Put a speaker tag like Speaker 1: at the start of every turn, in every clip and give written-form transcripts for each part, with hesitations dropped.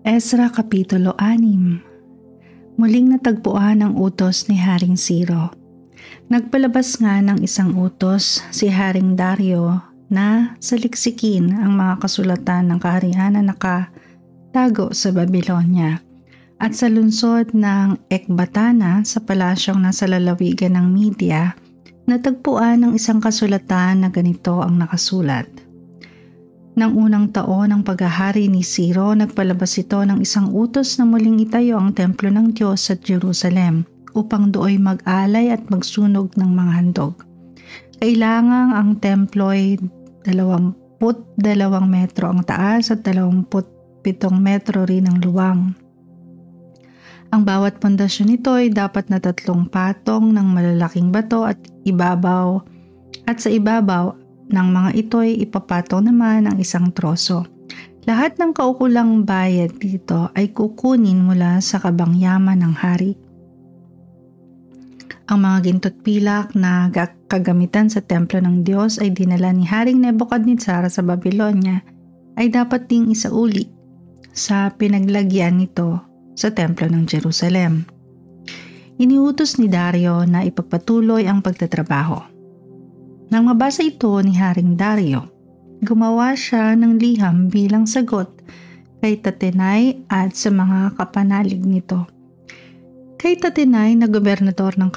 Speaker 1: Ezra Kapitulo 6. Muling natagpuan ang utos ni Haring Ciro. Nagpalabas nga ng isang utos si Haring Dario na saliksikin ang mga kasulatan ng kaharian na nakatago sa Babylonia at sa lungsod ng Ekbatana sa palasyong nasa lalawigan ng Media, natagpuan ng isang kasulatan na ganito ang nakasulat. Nang unang taon ng paghahari ni Ciro, nagpalabas ito ng isang utos na muling itayo ang templo ng Diyos sa Jerusalem upang dooy mag-alay at magsunog ng mga handog. Kailangang ang templo ay 22 metro ang taas at 27 metro rin ang luwang. Ang bawat pundasyon nito ay dapat na 3 patong ng malalaking bato at sa ibabaw ng mga ito ay ipapatong naman ang isang troso. Lahat ng kaukulang bayad dito ay kukunin mula sa kabangyaman ng hari. Ang mga ginto't pilak na kagamitan sa templo ng Diyos ay dinala ni Haring Nebukadnezar sa Babylonia ay dapat ding isauli sa pinaglagyan nito sa templo ng Jerusalem. Iniutos ni Dario na ipagpatuloy ang pagtatrabaho. Nang mabasa ito ni Haring Dario, gumawa siya ng liham bilang sagot kay Tatenai at sa mga kapanalig nito. Kay Tatenai na gobernador ng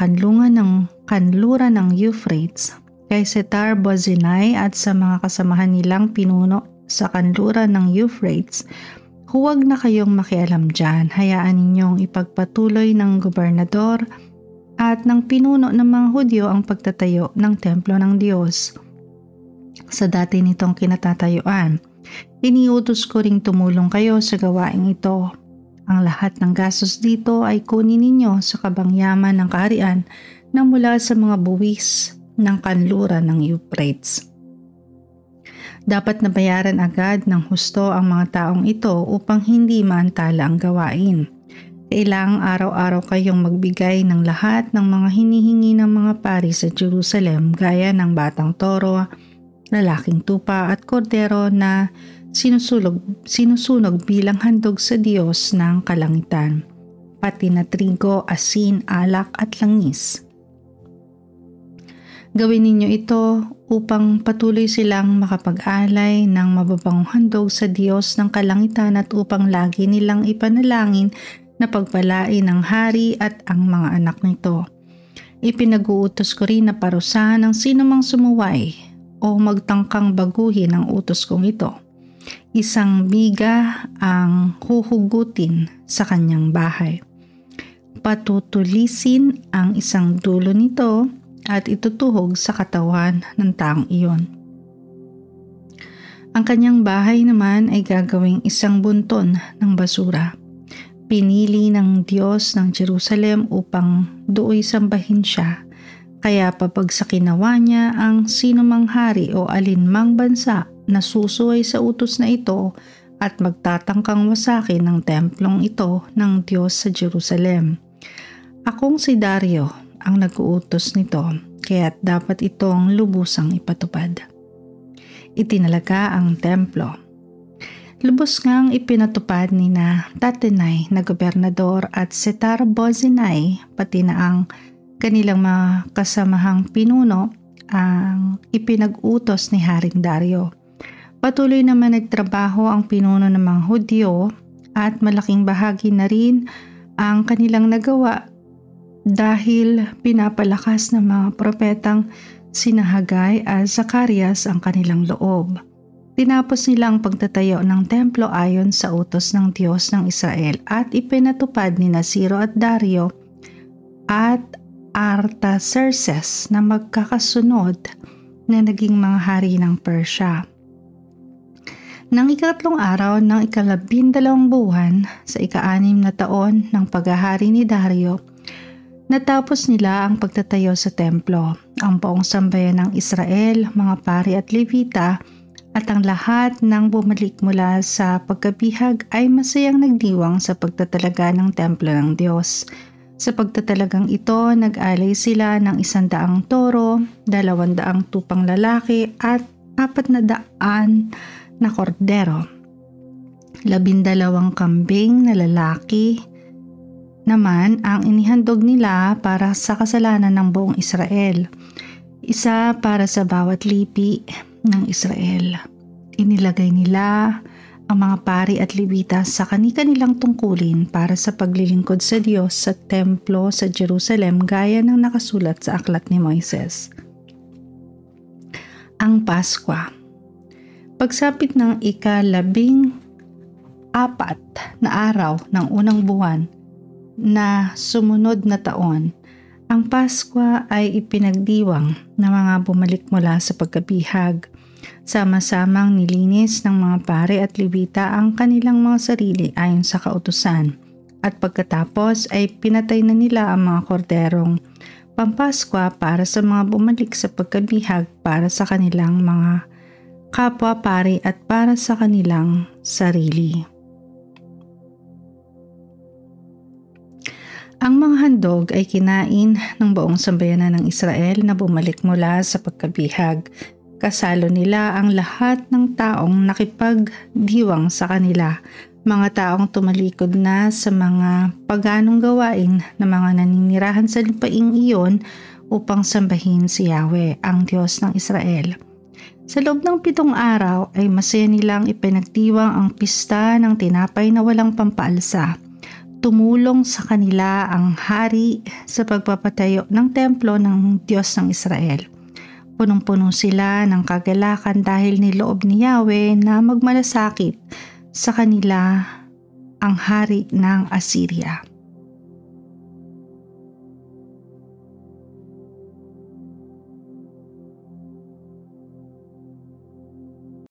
Speaker 1: kanluran ng Euphrates, kay Setar-Bozenai at sa mga kasamahan nilang pinuno sa kanluran ng Euphrates, huwag na kayong makialam dyan, hayaan ninyong ipagpatuloy ng gobernador at ng pinuno ng mga Hudyo ang pagtatayo ng templo ng Diyos. Sa dati nitong kinatatayuan, iniutos ko ring tumulong kayo sa gawaing ito. Ang lahat ng gastos dito ay kunin ninyo sa kabangyaman ng kaharian na mula sa mga buwis ng kanluran ng Euphrates. Dapat nabayaran agad ng husto ang mga taong ito upang hindi maantala ang gawain. Kailangang araw-araw kayong magbigay ng lahat ng mga hinihingi ng mga pari sa Jerusalem gaya ng batang toro, lalaking tupa at kordero na sinusunog bilang handog sa Diyos ng kalangitan, pati na trigo, asin, alak at langis. Gawin ninyo ito upang patuloy silang makapag-alay ng mababangong handog sa Diyos ng kalangitan at upang lagi nilang ipanalangin na pagpalain ng hari at ang mga anak nito. Ipinag-uutos ko rin na parusahan ang sinumang sumuway o magtangkang baguhin ang utos kong ito. 1 biga ang huhugutin sa kanyang bahay. Patutulisin ang isang dulo nito at itutuhog sa katawan ng taong iyon. Ang kanyang bahay naman ay gagawing isang bunton ng basura. Pinili ng Diyos ng Jerusalem upang dooy sambahin siya, kaya papagsakin nawa niya ang sinumang hari o alinmang bansa na susuway sa utos na ito at magtatangkang wasakin ng templong ito ng Diyos sa Jerusalem. Akong si Dario ang nag-uutos nito, kaya't dapat itong lubusang ipatupad. Itinalaga ang templo. Lubos ngang ipinatupad ni na Tatenai na gobernador at Setar-Bozenai pati na ang kanilang mga kasamahang pinuno ang ipinag-utos ni Haring Dario. Patuloy naman nagtrabaho ang pinuno ng mga Hudyo at malaking bahagi na rin ang kanilang nagawa dahil pinapalakas ng mga propetang sina Haggai at Zacarias ang kanilang loob. Tinapos nila ang pagtatayo ng templo ayon sa utos ng Diyos ng Israel at ipinatupad ni Ciro at Dario at Artaxerxes na magkakasunod na naging mga hari ng Persya. Nang ikatlong araw ng 12 buwan sa 6 na taon ng paghahari ni Dario, natapos nila ang pagtatayo sa templo. Ang buong sambayan ng Israel, mga pari at Levita, at ang lahat ng bumalik mula sa pagkabihag ay masayang nagdiwang sa pagtatalaga ng templo ng Diyos. Sa pagtatalagang ito, nag-alay sila ng 100 toro, 200 tupang lalaki at 400 na kordero. 12 kambing na lalaki naman ang inihandog nila para sa kasalanan ng buong Israel. Isa para sa bawat lipi ng Israel. Inilagay nila ang mga pari at levita sa kani-kanilang tungkulin para sa paglilingkod sa Diyos sa templo sa Jerusalem gaya ng nakasulat sa aklat ni Moises. Ang Paskwa. Pagsapit ng ika-14 na araw ng unang buwan na sumunod na taon, ang Paskwa ay ipinagdiwang na mga bumalik mula sa pagkabihag. Sama-samang nilinis ng mga pare at levita ang kanilang mga sarili ayon sa kautusan. At pagkatapos ay pinatay na nila ang mga korderong Pampaskwa para sa mga bumalik sa pagkabihag para sa kanilang mga kapwa pari at para sa kanilang sarili. Ang mga handog ay kinain ng buong sambayanan ng Israel na bumalik mula sa pagkabihag. Kasalo nila ang lahat ng taong nakipagdiwang sa kanila, mga taong tumalikod na sa mga paganong gawain na mga naninirahan sa lupaing iyon upang sambahin si Yahweh, ang Diyos ng Israel. Sa loob ng 7 araw ay masaya nilang ipinagdiwang ang pista ng tinapay na walang pampaalsa. Tumulong sa kanila ang hari sa pagpapatayo ng templo ng Diyos ng Israel. Punong-puno sila ng kagalakan dahil niloob ni Yahweh na magmalasakit sa kanila ang hari ng Assyria.